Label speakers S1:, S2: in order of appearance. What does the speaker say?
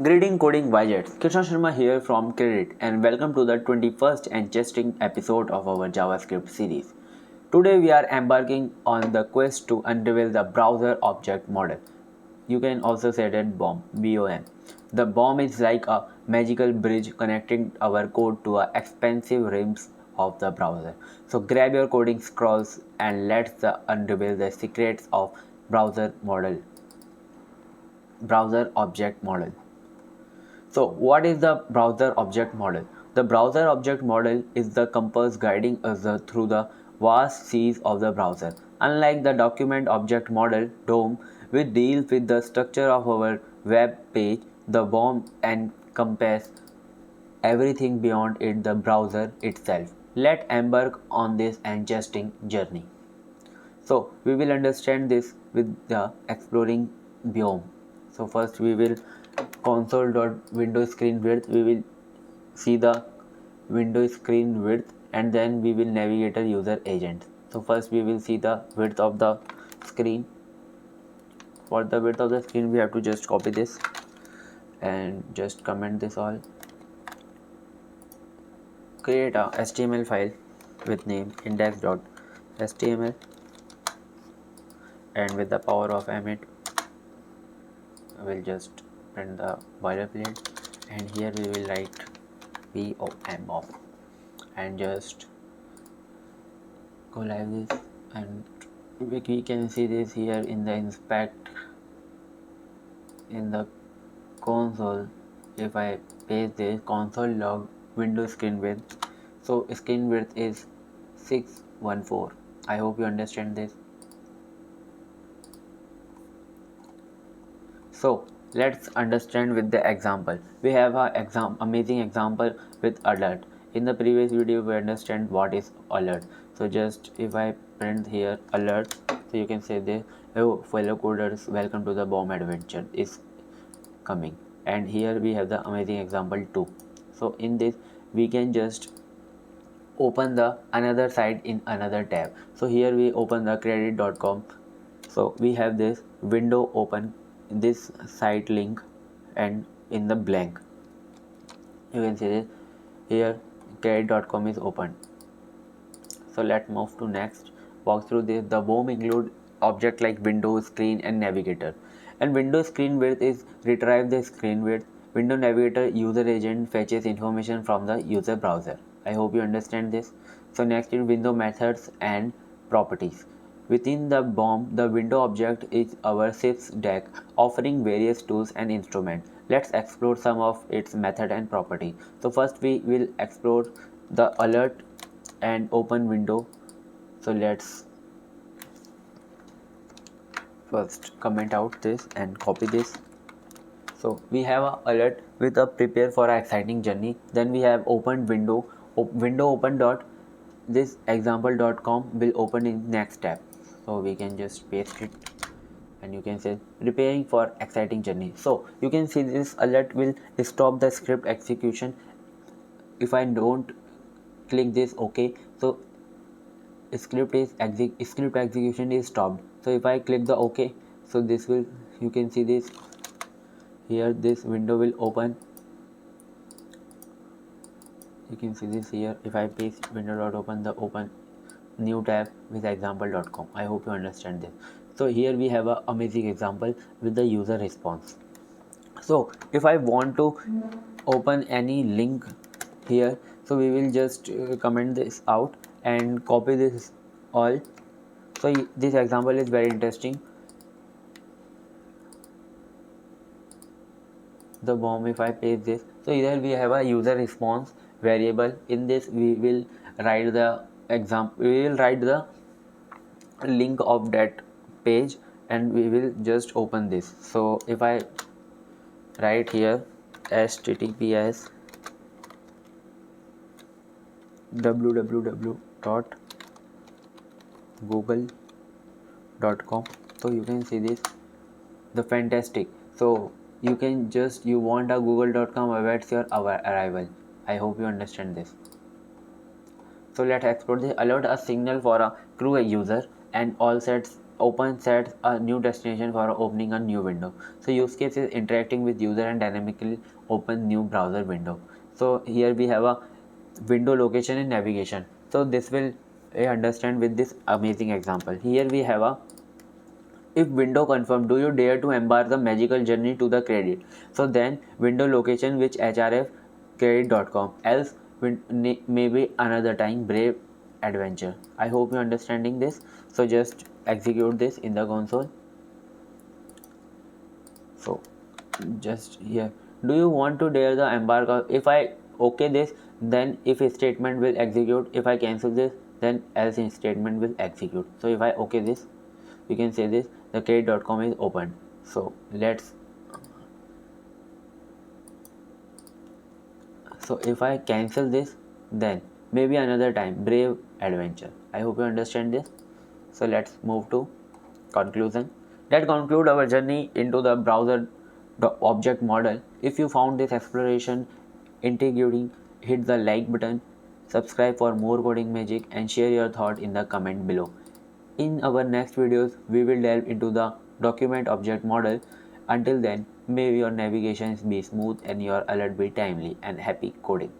S1: Greeting coding widgets. Krishna Sharma here from KREDICT and welcome to the 21st and interesting episode of our JavaScript series. Today we are embarking on the quest to unravel the browser object model. You can also say that BOM, B-O-M. The BOM is like a magical bridge connecting our code to the expansive realms of the browser. So grab your coding scrolls and let's unravel the secrets of browser object model. So, what is the browser object model? The browser object model is the compass guiding us through the vast seas of the browser. Unlike the document object model DOM, which deals with the structure of our web page, the BOM encompasses everything beyond it, the browser itself. Let's embark on this interesting journey. So we will understand this with the exploring biome. So first we will console.window screen width. We will see the window screen width and then we will navigate a user agent. So first we will see the width of the screen. For the width of the screen we have to just copy this and just comment this all. Create a HTML file with name index.html and with the power of Emmet we'll just print the boilerplate and here we will write BOM and just go like this and we can see this here in the inspect in the console. If I paste this console log window screen width, so screen width is 614. I hope you understand this. So let's understand with the example. We have a amazing example with alert. In the previous video we understand what is alert. So just if I print here alert, so you can say this, oh fellow coders, welcome to the BOM adventure is coming. And here we have the amazing example too. So in this we can just open the another site in another tab. So here we open the KREDICT.com. So we have this window open this site link and in the blank you can see this here KREDICT.com is open. So let's move to next. Walk through this. The BOM include object like window, screen and navigator. And window screen width is retrieve the screen width. Window navigator user agent fetches information from the user browser. I hope you understand this. So next is window methods and properties. Within the BOM, the window object is our SIFS deck offering various tools and instruments. Let's explore some of its method and property. So first we will explore the alert and open window. So let's first comment out this and copy this. So we have a alert with a prepare for an exciting journey. Then we have open window open dot this example.com will open in next tab. So we can just paste it and you can say preparing for exciting journey. So you can see this alert will stop the script execution. If I don't click this OK, so script execution is stopped. So if I click the OK, so this will you can see this here this window will open. You can see this here. If I paste window.open the open new tab with example.com. I hope you understand this. So here we have an amazing example with the user response. So if I want to open any link here, so we will just comment this out and copy this all. So this example is very interesting. The BOM, if I paste this, so here we have a user response variable. In this we will write the link of that page and we will just open this. So if I write here https www.google.com, so you can see this the fantastic. So you can just you want a google.com awaits your arrival. I hope you understand this. So let's explore this. Alert a signal for a crew user and all sets open sets a new destination for opening a new window. So use case is interacting with user and dynamically open new browser window. So here we have a window location and navigation. So this will understand with this amazing example. Here we have a if window confirmed, do you dare to embark the magical journey to the credit? So then window location which href credit.com, else maybe another time brave adventure. I hope you're understanding this. So just execute this in the console. So just here, do you want to dare the embark? If I okay this, then if statement will execute. If I cancel this, then else statement will execute. So if I okay this, you can say this, the credit.com is open. So if I cancel this, then maybe another time brave adventure. I hope you understand this. So let's move to conclusion. That conclude our journey into the browser object model. If you found this exploration intriguing, hit the like button, subscribe for more coding magic, and share your thought in the comment below. In our next videos, we will delve into the document object model. Until then, may your navigations be smooth and your alert be timely, and happy coding.